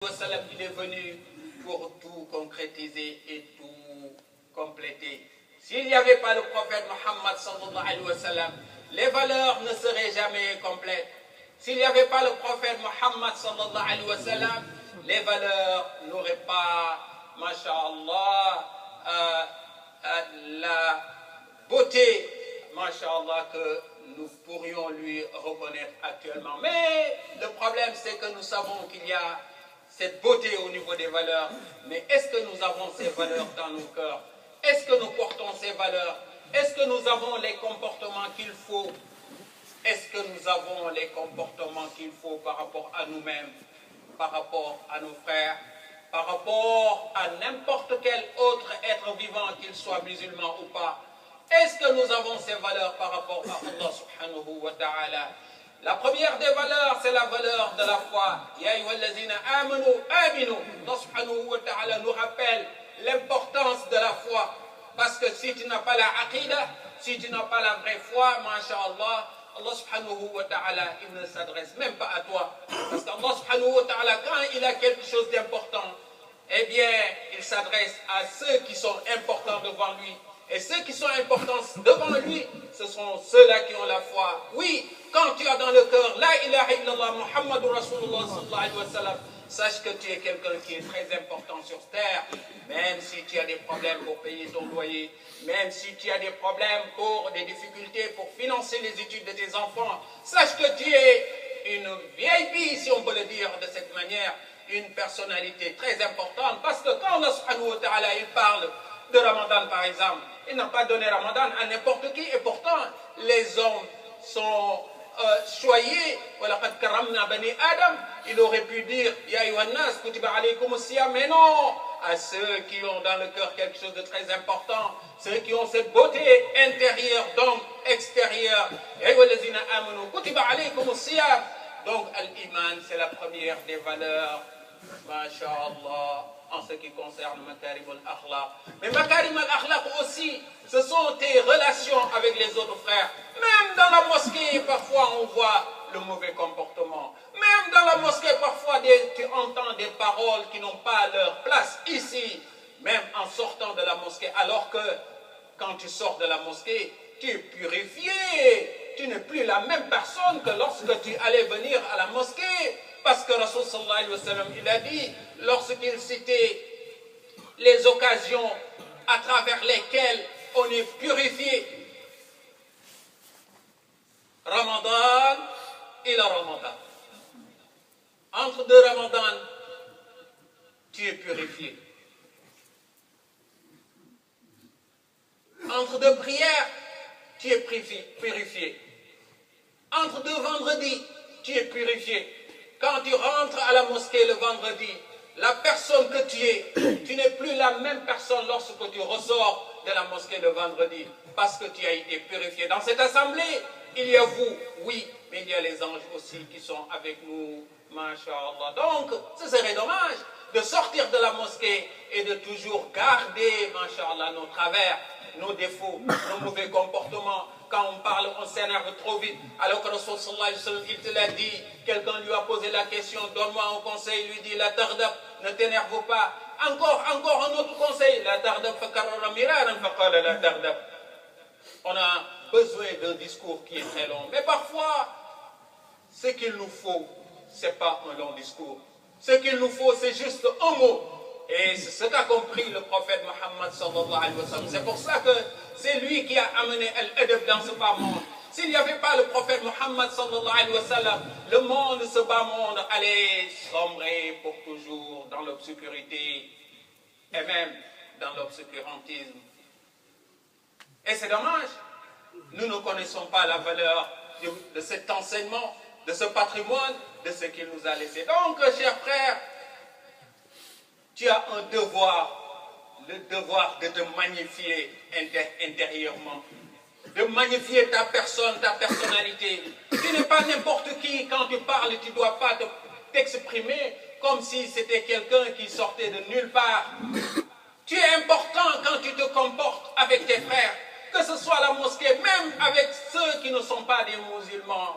Wasallam, il est venu pour tout concrétiser et tout compléter. S'il n'y avait pas le prophète Mohammed sallallahu alayhi wa sallam, les valeurs ne seraient jamais complètes. S'il n'y avait pas le prophète Mohammed sallallahu alayhi wa sallam, les valeurs n'auraient pas, masha'Allah, la beauté, masha'Allah, que nous pourrions lui reconnaître actuellement. Mais le problème, c'est que nous savons qu'il y a cette beauté au niveau des valeurs, mais est-ce que nous avons ces valeurs dans nos cœurs? Est-ce que nous portons ces valeurs? Est-ce que nous avons les comportements qu'il faut? Est-ce que nous avons les comportements qu'il faut par rapport à nous-mêmes, par rapport à nos frères, par rapport à n'importe quel autre être vivant, qu'il soit musulman ou pas? Est-ce que nous avons ces valeurs par rapport à Allah subhanahu wa ta'ala? La première des valeurs, c'est la valeur de la foi. Ya ayyuhallazina amanu aminu. Allah subhanahu wa ta'ala nous rappelle l'importance de la foi. Parce que si tu n'as pas la aqidah, si tu n'as pas la vraie foi, masha'Allah, Allah subhanahu wa ta'ala, il ne s'adresse même pas à toi. Parce qu'Allah subhanahu wa ta'ala, quand il a quelque chose d'important, eh bien, il s'adresse à ceux qui sont importants devant lui. Et ceux qui sont importants devant lui, ce sont ceux-là qui ont la foi. Oui, quand tu as dans le cœur La ilaha illallah Muhammadur Rasulullah sallallahu alayhi wa sallam, sache que tu es quelqu'un qui est très important sur terre. Même si tu as des problèmes pour payer ton loyer, même si tu as des problèmes pour des difficultés pour financer les études de tes enfants, sache que tu es une VIP, si on peut le dire de cette manière, une personnalité très importante. Parce que quand Allah subhanahu wa ta'ala, il parle de Ramadan par exemple, il n'a pas donné Ramadan à n'importe qui, et pourtant les hommes sont choyés. Il aurait pu dire Ya ayyuhannas kutiba alaykum as-siyam, mais non, à ceux qui ont dans le cœur quelque chose de très important, ceux qui ont cette beauté intérieure, donc extérieure. Ya ayyuhallazina amanu kutiba alaykum as-siyam. Donc al-iman, c'est la première des valeurs, masha'Allah, en ce qui concerne Makarim al-Akhlaq. Mais Makarim al-Akhlaq aussi, ce sont tes relations avec les autres frères. Même dans la mosquée, parfois on voit le mauvais comportement. Même dans la mosquée, parfois tu entends des paroles qui n'ont pas leur place ici. Même en sortant de la mosquée, alors que quand tu sors de la mosquée, tu es purifié. Tu n'es plus la même personne que lorsque tu allais venir à la mosquée. Parce que Rasul sallallahu alayhi wa sallam, il a dit, lorsqu'il citait les occasions à travers lesquelles on est purifié, Ramadan et la Ramadan. Entre deux Ramadan, tu es purifié. Entre deux prières, tu es purifié. Entre deux vendredis, tu es purifié. Quand tu rentres à la mosquée le vendredi, la personne que tu es, tu n'es plus la même personne lorsque tu ressors de la mosquée le vendredi, parce que tu as été purifié. Dans cette assemblée, il y a vous, oui, mais il y a les anges aussi qui sont avec nous, masha'Allah. Donc, ce serait dommage de sortir de la mosquée et de toujours garder, masha'Allah, nos travers, nos défauts, nos mauvais comportements. Quand on parle, on s'énerve trop vite. Alors que Rasul sallallahu alayhi wa sallam, il te l'a dit, quelqu'un lui a posé la question, donne-moi un conseil, il lui dit, la tardab, ne t'énerve pas. Encore un autre conseil, la tardab fakarrara miraran faqala la tardab. On a besoin d'un discours qui est très long. Mais parfois, ce qu'il nous faut, ce n'est pas un long discours. Ce qu'il nous faut, c'est juste un mot. Et c'est ce qu'a compris le prophète Mohammed sallallahu alayhi wa sallam. C'est pour ça que c'est lui qui a amené l'adab dans ce bas monde. S'il n'y avait pas le prophète Mohammed sallallahu alayhi wa sallam, le monde, ce bas monde, allait sombrer pour toujours dans l'obscurité et même dans l'obscurantisme. Et c'est dommage. Nous ne connaissons pas la valeur de cet enseignement, de ce patrimoine, de ce qu'il nous a laissé. Donc, chers frères, tu as un devoir, le devoir de te magnifier intérieurement, de magnifier ta personne, ta personnalité. Tu n'es pas n'importe qui. Quand tu parles, tu ne dois pas t'exprimer comme si c'était quelqu'un qui sortait de nulle part. Tu es important quand tu te comportes avec tes frères, que ce soit à la mosquée, même avec ceux qui ne sont pas des musulmans.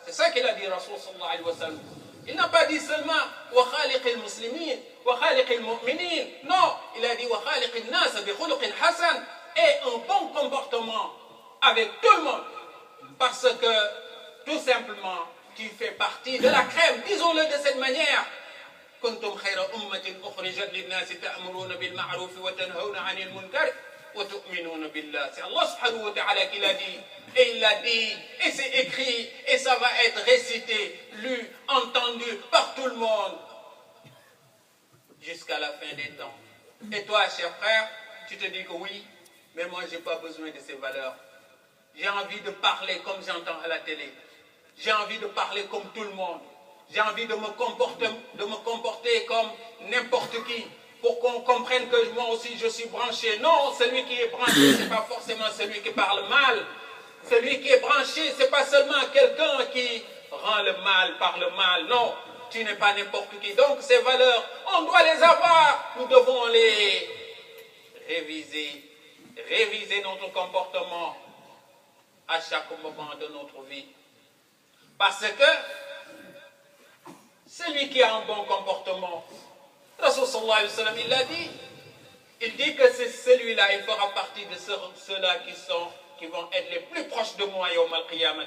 C'est ça qu'il a dit, Rasul sallallahu alayhi wa sallam. Il n'a pas dit seulement wa khaliq al-muslimin, wa khaliq al-mu'minin. Non, il a dit wa khaliq al-nas bi khuluqin hasan, et un bon comportement avec tout le monde. Parce que, tout simplement, tu fais partie de la crème. Disons-le de cette manière. كنتم خير أمة أخرجت للناس تأمرون بالمعروف وتنهون عن المنكر وتؤمنون بالله. C'est Allah subhanahu wa ta'ala qui l'a dit. Et il l'a dit, et c'est écrit, et ça va être récité, lu, entendu par tout le monde jusqu'à la fin des temps. Et toi, cher frère, tu te dis que oui, mais moi, je n'ai pas besoin de ces valeurs. J'ai envie de parler comme j'entends à la télé. J'ai envie de parler comme tout le monde. J'ai envie de me comporter comme n'importe qui, pour qu'on comprenne que moi aussi je suis branché. Non, celui qui est branché, ce n'est pas forcément celui qui parle mal. Celui qui est branché, ce n'est pas seulement quelqu'un qui rend le mal, parle mal. Non, tu n'es pas n'importe qui. Donc ces valeurs, on doit les avoir. Nous devons les réviser notre comportement à chaque moment de notre vie. Parce que celui qui a un bon comportement, Rasul sallallahu alayhi wa sallam, il l'a dit. Il dit que c'est celui-là, il fera partie de ceux-là qui vont être les plus proches de moi yawm al-qiyamah.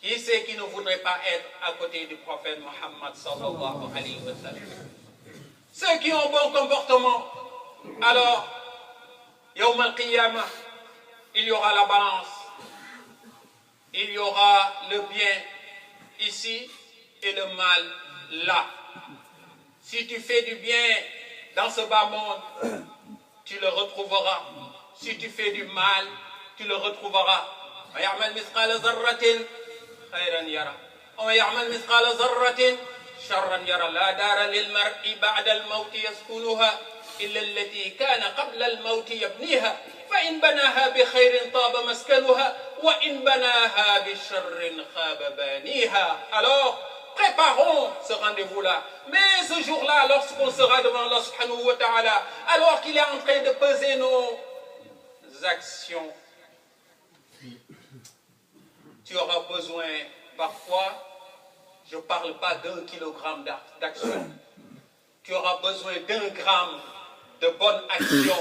Qui c'est qui ne voudrait pas être à côté du prophète Muhammad sallallahu alayhi wa sallam? Ceux qui ont un bon comportement. Alors, yawm al-qiyamah, il y aura la balance. Il y aura le bien ici et le mal là. Si tu fais du bien dans ce bas monde, tu le retrouveras. Si tu fais du mal, tu le retrouveras. وَيَعْمَلْ مِثْقَالَ ذَرَّةٍ خَيْرًا يَرَى وَيَعْمَلْ مِثْقَالَ ذَرَّةٍ شَرًّا يَرَى لَا دَارَ لِلْمَرْءِ بَعْدَ الموت يسكنها إلا التي كان قبل الموت يبنيها فإن بناها بخير طاب مسكنها وإن بناها بشر خاب بانيها. Alors, préparons ce rendez-vous-là. Mais ce jour-là, lorsqu'on sera devant Allah subhanahu wa ta'ala, alors qu'il est en train de peser nos actions, tu auras besoin, parfois, je ne parle pas d'1 kilogramme d'action, tu auras besoin d'1 gramme de bonne action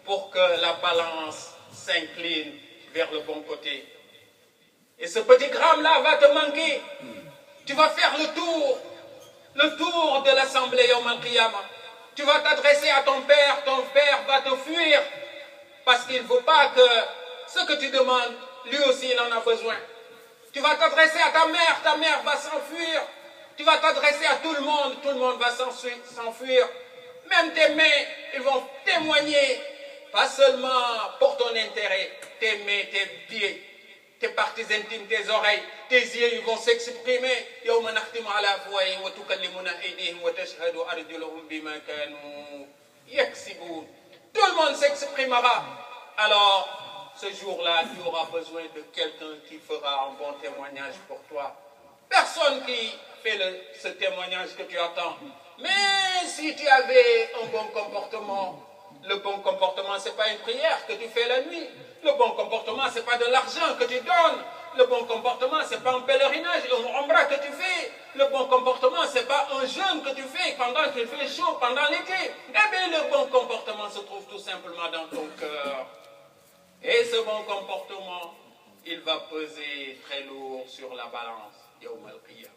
pour que la balance s'incline vers le bon côté. Et ce petit gramme-là va te manquer. Tu vas faire le tour de l'assemblée Yawm al-Qiyamah. Tu vas t'adresser à ton père va te fuir parce qu'il ne veut pas que ce que tu demandes, lui aussi il en a besoin. Tu vas t'adresser à ta mère va s'enfuir. Tu vas t'adresser à tout le monde va s'enfuir. Même tes mains, ils vont témoigner, pas seulement pour ton intérêt, tes mains, tes pieds, tes parties intimes, tes oreilles, tes yeux, ils vont s'exprimer. يَوْمَ نَخْتِمُ عَلَى أَفْوَاهِهِمْ وَتُكَلِّمُنَا أَيْدِيهِمْ وَتَشْهَدُ أَرْجُلُهُمْ بِمَا كَانُوا يَكْسِبُونَ. Tout le monde s'exprimera. Alors, ce jour-là, tu auras besoin de quelqu'un qui fera un bon témoignage pour toi. Personne qui fait ce témoignage que tu attends. Mais si tu avais un bon comportement, le bon comportement, ce n'est pas une prière que tu fais la nuit. Le bon comportement, ce n'est pas de l'argent que tu donnes. Le bon comportement, ce n'est pas un pèlerinage, un umrah que tu fais. Le bon comportement, ce n'est pas un jeûne que tu fais pendant qu'il fait chaud, pendant l'été. Eh bien, le bon comportement se trouve tout simplement dans ton cœur. Et ce bon comportement, il va peser très lourd sur la balance. Yawm al-Qiyamah.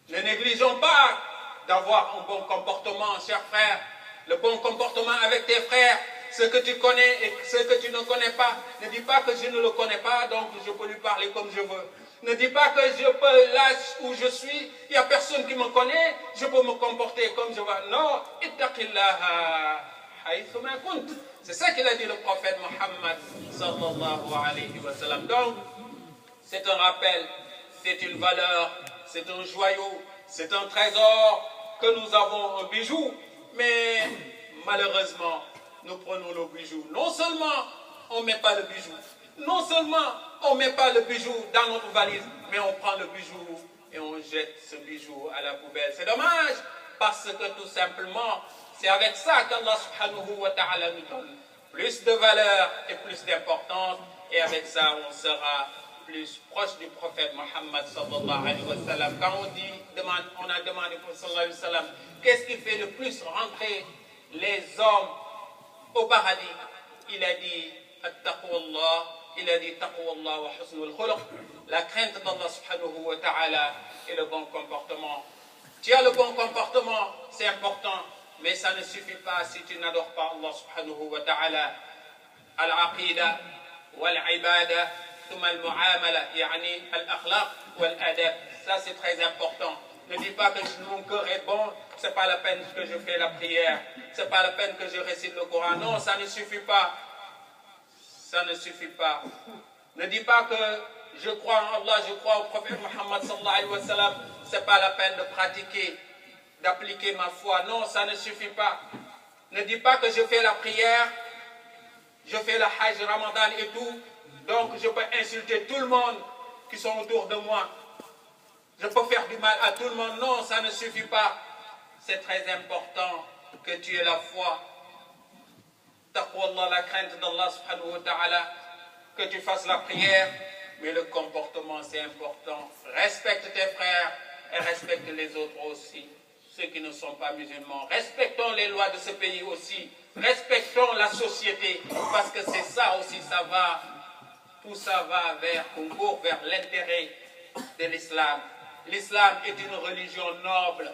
Ne négligeons pas d'avoir un bon comportement, chers frères. Le bon comportement avec tes frères, ce que tu connais et ce que tu ne connais pas. Ne dis pas que je ne le connais pas, donc je peux lui parler comme je veux. Ne dis pas que je peux, là où je suis, il n'y a personne qui me connaît, je peux me comporter comme je veux. Non, ittaqillaha haythu ma kunt. C'est ça qu'il a dit le prophète Muhammad sallallahu alayhi wa sallam. Donc, c'est un rappel, c'est une valeur, c'est un joyau, c'est un trésor que nous avons, un bijou. Mais malheureusement, nous prenons le bijou. Non seulement on ne met pas le bijou, non seulement on ne met pas le bijou dans notre valise, mais on prend le bijou et on jette ce bijou à la poubelle. C'est dommage parce que tout simplement, c'est avec ça qu'Allah subhanahu wa ta'ala nous donne plus de valeur et plus d'importance. Et avec ça, on sera plus proche du prophète Mohammed sallallahu alayhi wa sallam. Quand on a demandé au prophète sallallahu alayhi wa sallam, qu'est-ce qui fait le plus rentrer les hommes au paradis? Il a dit At-taqwallah, il a dit Taqwallah wa husnul khuluq, la crainte d'Allah subhanahu wa ta'ala et le bon comportement. Tu as le bon comportement, c'est important, mais ça ne suffit pas si tu n'adores pas Allah subhanahu wa ta'ala. Al-aqida wal-ibada thumma al-mu'amala, yani al-akhlaq wal-adab. Ça c'est très important. Ne dis pas que mon cœur est bon, c'est pas la peine que je fais la prière, c'est pas la peine que je récite le Coran. Non, ça ne suffit pas. Ça ne suffit pas. Ne dis pas que je crois en Allah, je crois au prophète Mohammed sallallahu alayhi wa sallam, c'est pas la peine de pratiquer, d'appliquer ma foi. Non, ça ne suffit pas. Ne dis pas que je fais la prière, je fais la Hajj, Ramadan et tout, donc je peux insulter tout le monde qui sont autour de moi. Je peux faire du mal à tout le monde. Non, ça ne suffit pas. C'est très important que tu aies la foi. Taqwallah, la crainte d'Allah subhanahu wa ta'ala, que tu fasses la prière, mais le comportement c'est important. Respecte tes frères et respecte les autres aussi, ceux qui ne sont pas musulmans. Respectons les lois de ce pays aussi. Respectons la société, parce que c'est ça aussi, ça va, tout ça va concourt vers l'intérêt de l'islam. L'islam est une religion noble.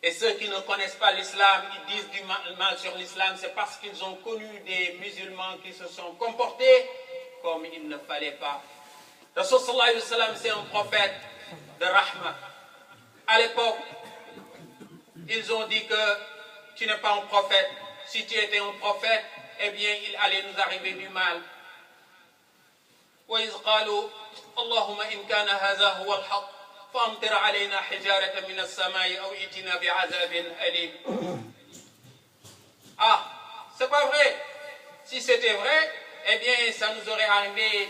Et ceux qui ne connaissent pas l'islam, ils disent du mal sur l'islam, c'est parce qu'ils ont connu des musulmans qui se sont comportés comme il ne fallait pas. Rasul sallallahu alayhi wa sallam, c'est un prophète de rahma. À l'époque, ils ont dit que tu n'es pas un prophète. Si tu étais un prophète, eh bien, il allait nous arriver du mal. وإذ قالوا اللهم إن كان هذا هو الحق فأمطر علينا حجارة من السماء أو ائتنا بعذاب أليم. Ah, c'est pas vrai. Si c'était vrai, eh bien, ça nous aurait arrivé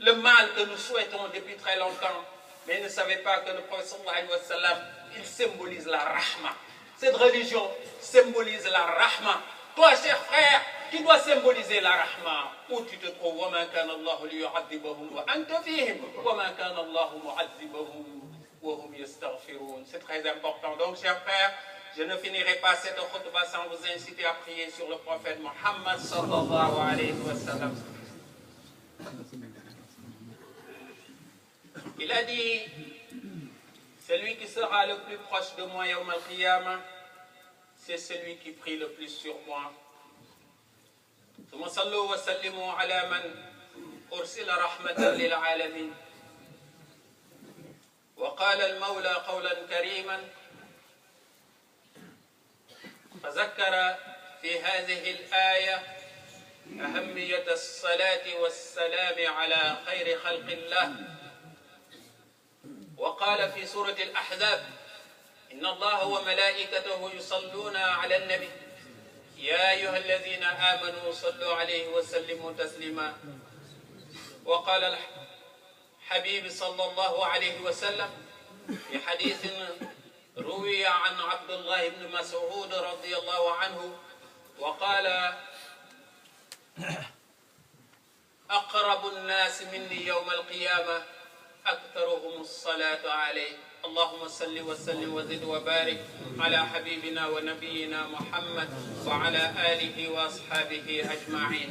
le mal que nous souhaitons depuis très longtemps. Mais ils ne savaient pas que le prophète sallallahu alayhi wa sallam, il symbolise la rahma. Cette religion symbolise la rahma. Toi, cher frère, tu dois symboliser la rahma. Où tu te trouves, وَمَا كَانَ اللَّهُ لِيُعَذِّبَهُمْ وَأَنْتَ فِيهِمْ وَمَا كَانَ اللَّهُ مُعَذِّبَهُمْ وَهُمْ يَسْتَغْفِرُونَ. C'est très important. Donc, cher frère, je ne finirai pas cette khutbah sans vous inciter à prier sur le prophète Mohammed sallallahu alayhi wa sallam. Il a dit, celui qui sera le plus proche de moi yawm al-qiyamah, c'est celui qui prie le plus sur moi. ثم صلوا وسلموا على من أرسل رحمة للعالمين. وقال المولى قولا كريما فذكر في هذه الآية أهمية الصلاة والسلام على خير خلق الله. وقال في سورة الأحزاب إن الله وملائكته يصلون على النبي يا أيها الذين آمنوا صلوا عليه وسلموا تسليما. وقال الحبيب صلى الله عليه وسلم في حديث روي عن عبد الله بن مسعود رضي الله عنه وقال أقرب الناس مني يوم القيامة أكثرهم الصلاة عليه. اللهم صل وسلم وزد وبارك على حبيبنا ونبينا محمد وعلى آله وأصحابه أجمعين.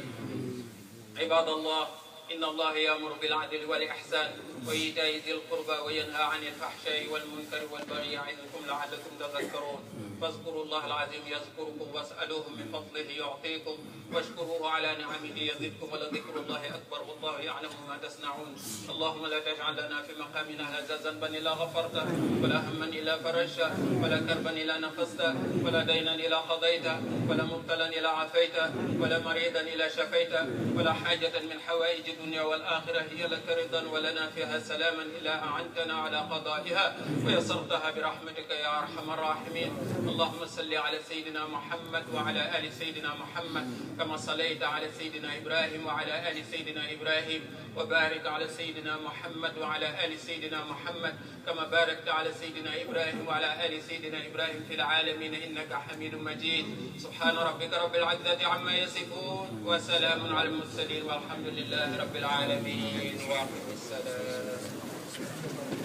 عباد الله، إن الله يأمر بالعدل والإحسان وإيتاء ذي القربى وينهى عن الفحشاء والمنكر والبغي يعظكم لعلكم تذكرون. فاذكروا الله العظيم يذكركم واسألوه من فضله يعطيكم واشكروه على نعمه يزدكم ولذكر الله أكبر والله يعلم ما تصنعون. اللهم لا تجعل لنا في مقامنا هذا ذنبا إلا غفرته ولا هما إلا فرجته ولا كربا إلا نفسته ولا دينا إلا قضيته ولا مبتلا إلا عافيته ولا مريضا إلا شفيته ولا حاجة من حوائج الدنيا والآخرة هي لك رضا ولنا فيها لها سلاما إلا أعنتنا على قضائها ويسرتها برحمتك يا أرحم الراحمين. اللهم صل على سيدنا محمد وعلى آل سيدنا محمد كما صليت على سيدنا إبراهيم وعلى آل سيدنا إبراهيم، وبارك على سيدنا محمد وعلى آل سيدنا محمد كما باركت على سيدنا إبراهيم وعلى آل سيدنا إبراهيم في العالمين إنك حميد مجيد. سبحان ربك رب العزة عما يصفون وسلام على المرسلين والحمد لله رب العالمين. وأقم السلام.